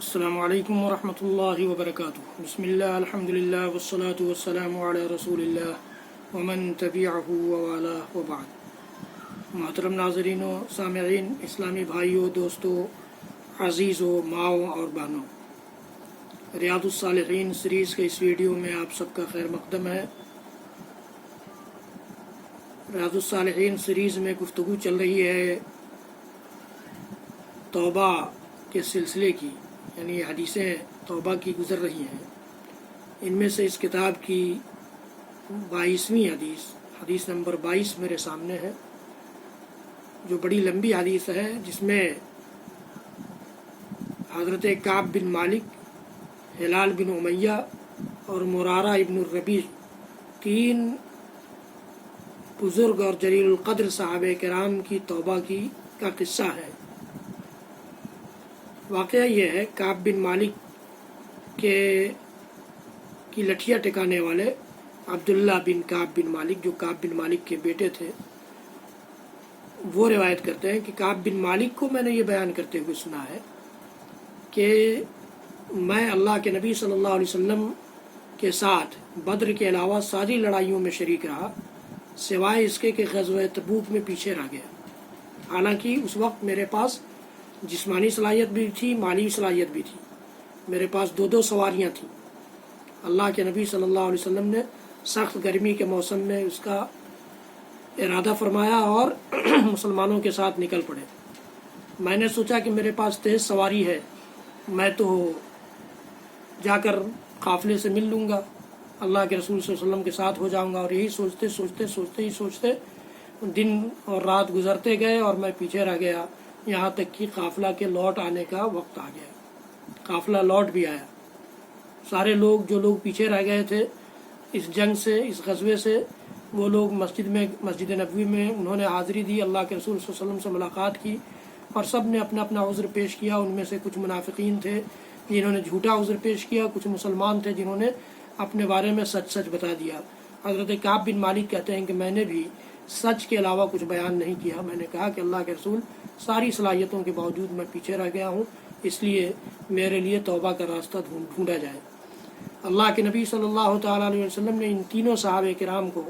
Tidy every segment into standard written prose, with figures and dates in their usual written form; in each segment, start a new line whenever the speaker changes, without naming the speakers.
السلام علیکم ورحمۃ اللہ وبرکاتہ۔ بسم اللہ الحمد للہ والصلاة والسلام علی رسول اللہ ومن تبعہ ووالاہ وبعد۔ محترم ناظرین و سامعین، اسلامی بھائیوں، دوستوں، عزیزوں، ماؤں اور بہنوں، ریاض الصالحین سیریز کے اس ویڈیو میں آپ سب کا خیر مقدم ہے۔ ریاض الصالحین سیریز میں گفتگو چل رہی ہے توبہ کے سلسلے کی، یعنی حدیثیں توبہ کی گزر رہی ہیں۔ ان میں سے اس کتاب کی 22ویں حدیث نمبر 22 میرے سامنے ہے، جو بڑی لمبی حدیث ہے، جس میں حضرت کعب بن مالک، ہلال بن امیہ اور مرارہ ابن الربیع، تین بزرگ اور جلیل القدر صحابہ کرام کی توبہ کا قصہ ہے۔ واقعہ یہ ہے، کعب بن مالک کی لٹھیا ٹکانے والے عبداللہ بن کعب بن مالک، جو کعب بن مالک کے بیٹے تھے، وہ روایت کرتے ہیں کہ کعب بن مالک کو میں نے یہ بیان کرتے ہوئے سنا ہے کہ میں اللہ کے نبی صلی اللہ علیہ وسلم کے ساتھ بدر کے علاوہ ساری لڑائیوں میں شریک رہا، سوائے اس کے کہ غزوہ تبوک میں پیچھے رہ گیا۔ حالانکہ اس وقت میرے پاس جسمانی صلاحیت بھی تھی، مالی صلاحیت بھی تھی، میرے پاس دو سواریاں تھیں۔ اللہ کے نبی صلی اللہ علیہ وسلم نے سخت گرمی کے موسم میں اس کا ارادہ فرمایا اور مسلمانوں کے ساتھ نکل پڑے۔ میں نے سوچا کہ میرے پاس تیز سواری ہے، میں تو جا کر قافلے سے مل لوں گا، اللہ کے رسول صلی اللہ علیہ وسلم کے ساتھ ہو جاؤں گا، اور یہی سوچتے دن اور رات گزرتے گئے اور میں پیچھے رہ گیا، یہاں تک کہ قافلہ کے لوٹ آنے کا وقت آ گیا۔ قافلہ لوٹ بھی آیا، سارے لوگ جو لوگ پیچھے رہ گئے تھے اس جنگ سے، اس غزوے سے، وہ لوگ مسجد نبوی میں انہوں نے حاضری دی، اللہ کے رسول صلی اللہ علیہ وسلم سے ملاقات کی، اور سب نے اپنا اپنا عذر پیش کیا۔ ان میں سے کچھ منافقین تھے جنہوں نے جھوٹا عذر پیش کیا، کچھ مسلمان تھے جنہوں نے اپنے بارے میں سچ بتا دیا۔ حضرت کعب بن مالک کہتے ہیں کہ میں نے بھی سچ کے علاوہ کچھ بیان نہیں کیا، میں نے کہا کہ اللہ کے رسول، ساری صلاحیتوں کے باوجود میں پیچھے رہ گیا ہوں، اس لیے میرے لیے توبہ کا راستہ ڈھونڈا جائے۔ اللہ کے نبی صلی اللہ تعالیٰ علیہ وسلم نے ان تینوں صحابہ کرام کو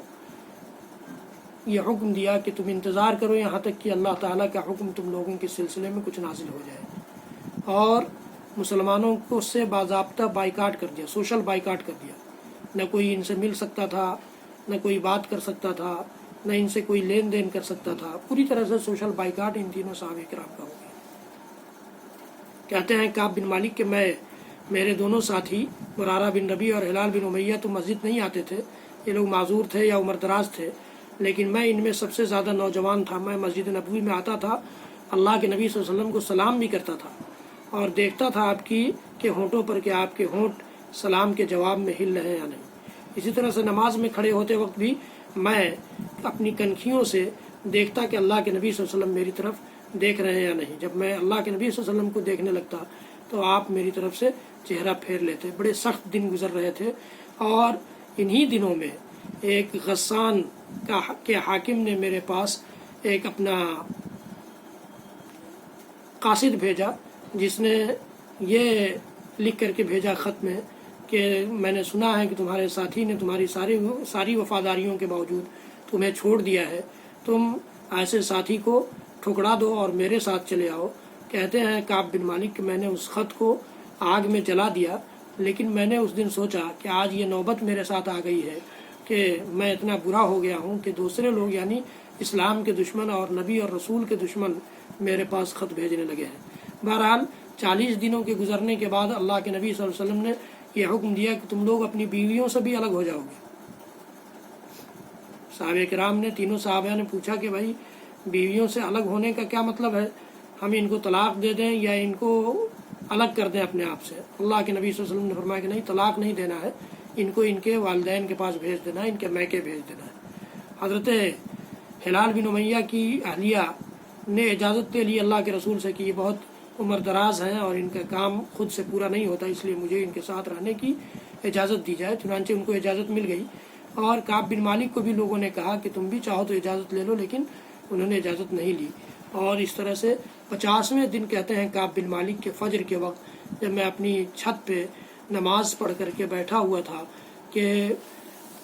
یہ حکم دیا کہ تم انتظار کرو یہاں تک کہ اللہ تعالیٰ کا حکم تم لوگوں کے سلسلے میں کچھ نازل ہو جائے، اور مسلمانوں کو اس سے باضابطہ بائیکاٹ کر دیا، سوشل بائیکاٹ کر دیا۔ نہ کوئی ان سے مل سکتا تھا، نہ کوئی بات کر سکتا تھا، نہ ان سے کوئی لین دین کر سکتا تھا، پوری طرح سے سوشل بائیکاٹ ان تینوں صحابہ کرام کا ہو گیا۔ کہتے ہیں کعب بن مالک کہ میرے دونوں ساتھی مرارہ بن ربیع اور ہلال بن امیہ تو مسجد نہیں آتے تھے، یہ لوگ معذور تھے یا عمر دراز تھے، لیکن میں ان میں سب سے زیادہ نوجوان تھا۔ میں مسجد نبوی میں آتا تھا، اللہ کے نبی صلی اللہ علیہ وسلم کو سلام بھی کرتا تھا، اور دیکھتا تھا آپ کی کہ ہونٹوں پر کہ آپ کے ہونٹ سلام کے جواب میں ہل رہے ہیں یا نہیں۔ اسی طرح سے نماز میں کھڑے ہوتے وقت بھی میں اپنی کنکھیوں سے دیکھتا کہ اللہ کے نبی صلی اللہ علیہ وسلم میری طرف دیکھ رہے ہیں یا نہیں۔ جب میں اللہ کے نبی صلی اللہ علیہ وسلم کو دیکھنے لگتا تو آپ میری طرف سے چہرہ پھیر لیتے۔ بڑے سخت دن گزر رہے تھے، اور انہی دنوں میں ایک غسان کے حاکم نے میرے پاس ایک اپنا قاصد بھیجا، جس نے یہ لکھ کر کے بھیجا خط میں کہ میں نے سنا ہے کہ تمہارے ساتھی نے تمہاری ساری وفاداریوں کے باوجود تمہیں چھوڑ دیا ہے، تم ایسے ساتھی کو ٹھکرا دو اور میرے ساتھ چلے آؤ۔ کہتے ہیں کعب بن مالک کہ میں نے اس خط کو آگ میں جلا دیا، لیکن میں نے اس دن سوچا کہ آج یہ نوبت میرے ساتھ آ گئی ہے کہ میں اتنا برا ہو گیا ہوں کہ دوسرے لوگ، یعنی اسلام کے دشمن اور نبی اور رسول کے دشمن، میرے پاس خط بھیجنے لگے ہیں۔ بہرحال 40 دنوں کے گزرنے کے بعد اللہ کے نبی صلی اللہ علیہ وسلم نے یہ حکم دیا کہ تم لوگ اپنی بیویوں سے بھی الگ ہو جاؤ گے۔ صحابہ کرام نے، تینوں صحابہ نے پوچھا کہ بھائی بیویوں سے الگ ہونے کا کیا مطلب ہے؟ ہم ان کو طلاق دے دیں یا ان کو الگ کر دیں اپنے آپ سے؟ اللہ کے نبی صلی اللہ علیہ وسلم نے فرمایا کہ نہیں، طلاق نہیں دینا ہے، ان کو ان کے والدین کے پاس بھیج دینا ہے، ان کے میکے بھیج دینا ہے۔ حضرت ہلال بن امیہ کی اہلیہ نے اجازت لے لی اللہ کے رسول سے کہ یہ بہت عمر دراز ہیں اور ان کا کام خود سے پورا نہیں ہوتا، اس لیے مجھے ان کے ساتھ رہنے کی اجازت دی جائے۔ چنانچہ ان کو اجازت مل گئی، اور کعب بن مالک کو بھی لوگوں نے کہا کہ تم بھی چاہو تو اجازت لے لو، لیکن انہوں نے اجازت نہیں لی۔ اور اس طرح سے 50ویں دن کہتے ہیں کعب بن مالک کے فجر کے وقت جب میں اپنی چھت پہ نماز پڑھ کر کے بیٹھا ہوا تھا کہ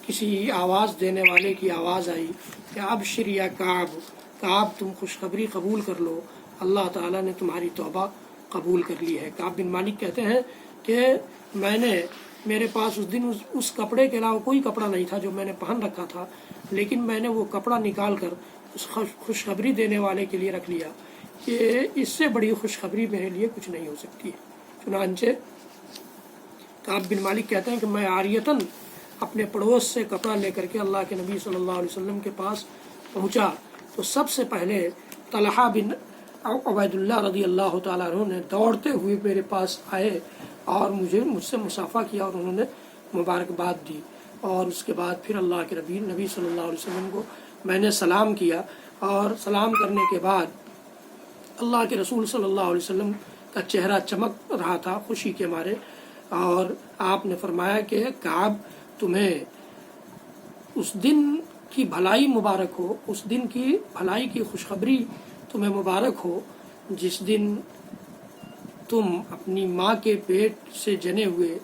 کسی آواز دینے والے کی آواز آئی کہ ابشر یا کعب تم خوشخبری قبول کر لو، اللہ تعالیٰ نے تمہاری توبہ قبول کر لی ہے۔ کعب بن مالک کہتے ہیں کہ میرے پاس اس دن اس کپڑے کے علاوہ کوئی کپڑا نہیں تھا جو میں نے پہن رکھا تھا، لیکن میں نے وہ کپڑا نکال کر اس خوشخبری دینے والے کے لیے رکھ لیا کہ اس سے بڑی خوشخبری میرے لیے کچھ نہیں ہو سکتی ہے۔ چنانچہ کعب بن مالک کہتے ہیں کہ میں عاریتاً اپنے پڑوس سے کپڑا لے کر کے اللہ کے نبی صلی اللہ علیہ وسلم کے پاس پہنچا تو سب سے پہلے طلحہ بن عبید اللہ رضی اللہ تعالیٰ عنہ نے دوڑتے ہوئے میرے پاس آئے اور مجھ سے مصافحہ کیا اور انہوں نے مبارکباد دی، اور اس کے بعد پھر اللہ کے نبی صلی اللہ علیہ وسلم کو میں نے سلام کیا، اور سلام کرنے کے بعد اللہ کے رسول صلی اللہ علیہ وسلم کا چہرہ چمک رہا تھا خوشی کے مارے، اور آپ نے فرمایا کہ کعب تمہیں اس دن کی بھلائی مبارک ہو، اس دن کی بھلائی کی خوشخبری تمہیں مبارک ہو جس دن تم اپنی ماں کے پیٹ سے جنے ہوئے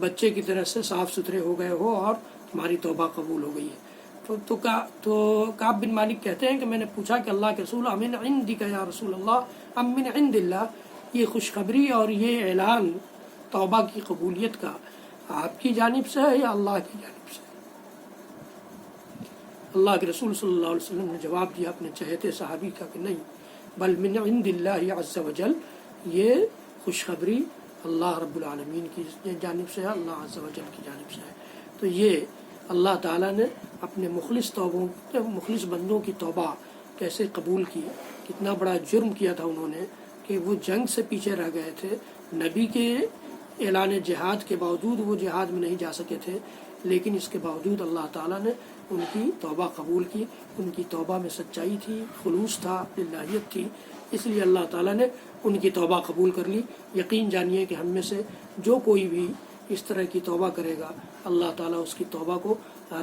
بچے کی طرح سے صاف ستھرے ہو گئے ہو اور تمہاری توبہ قبول ہو گئی ہے۔ تو کعب بن مالک کہتے ہیں کہ میں نے پوچھا کہ اللہ کے رسول امن عندک یا رسول اللہ ام من عند اللہ، یہ خوشخبری اور یہ اعلان توبہ کی قبولیت کا آپ کی جانب سے ہے یا اللہ کی جانب سے؟ اللہ کے رسول صلی اللہ علیہ وسلم نے جواب دیا اپنے چہتے صحابی کا کہ نہیں، بل من عند اللہ عز وجل، یہ خوشخبری اللہ رب العالمین کی جانب سے ہے، اللہ عز وجل کی جانب سے ہے۔ تو یہ اللہ تعالیٰ نے اپنے مخلص بندوں کی توبہ کیسے قبول کی، کتنا بڑا جرم کیا تھا انہوں نے کہ وہ جنگ سے پیچھے رہ گئے تھے، نبی کے اعلان جہاد کے باوجود وہ جہاد میں نہیں جا سکے تھے، لیکن اس کے باوجود اللہ تعالیٰ نے ان کی توبہ قبول کی، ان کی توبہ میں سچائی تھی، خلوص تھا، للہیت تھی، اس لیے اللہ تعالیٰ نے ان کی توبہ قبول کر لی۔ یقین جانیے کہ ہم میں سے جو کوئی بھی اس طرح کی توبہ کرے گا اللہ تعالیٰ اس کی توبہ کو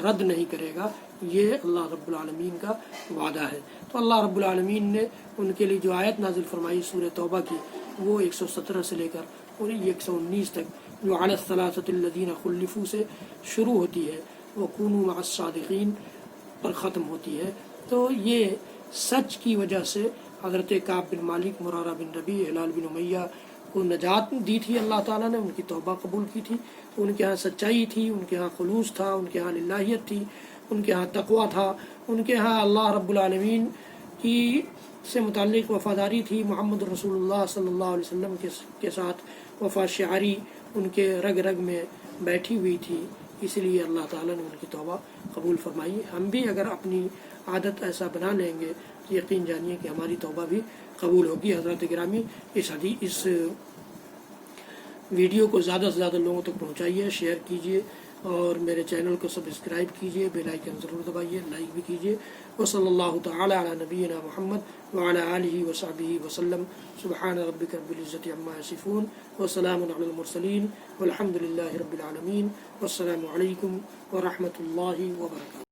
رد نہیں کرے گا، یہ اللہ رب العالمین کا وعدہ ہے۔ تو اللہ رب العالمین نے ان کے لیے جو آیت نازل فرمائی سورہ توبہ کی، وہ 117 سے لے کر 119 تک، جو علی الثلاثۃ الذین خلفوا سے شروع ہوتی ہے، وکونوا مع الصادقین پر ختم ہوتی ہے۔ تو یہ سچ کی وجہ سے حضرت کعب بن مالک، مرارہ بن ربیع، ہلال بن امیہ کو نجات دی تھی اللہ تعالیٰ نے، ان کی توبہ قبول کی تھی۔ ان کے ہاں سچائی تھی، ان کے ہاں خلوص تھا، ان کے ہاں للہیت تھی، ان کے ہاں تقویٰ تھا، ان کے ہاں اللہ رب العالمین کی سے متعلق وفاداری تھی، محمد رسول اللہ صلی اللہ علیہ وسلم کے ساتھ وفا شعاری ان کے رگ رگ میں بیٹھی ہوئی تھی، اس لیے اللہ تعالیٰ نے ان کی توبہ قبول فرمائی۔ ہم بھی اگر اپنی عادت ایسا بنا لیں گے تو یقین جانیے کہ ہماری توبہ بھی قبول ہوگی۔ حضرات گرامی، اس ویڈیو کو زیادہ سے زیادہ لوگوں تک پہنچائیے، شیئر کیجیے، اور میرے چینل کو سبسکرائب کیجیے، بیل آئیکن ضرور دبائیے، لائک بھی کیجیے۔ وصلی اللہ تعالی علی نبینا محمد وعلی آلہ وصحبہ وسلم۔ سبحان ربک رب العزۃ عما یصفون وسلام علی المرسلین والحمد للہ رب العالمین، والسلام علیکم ورحمۃ اللہ وبرکاتہ۔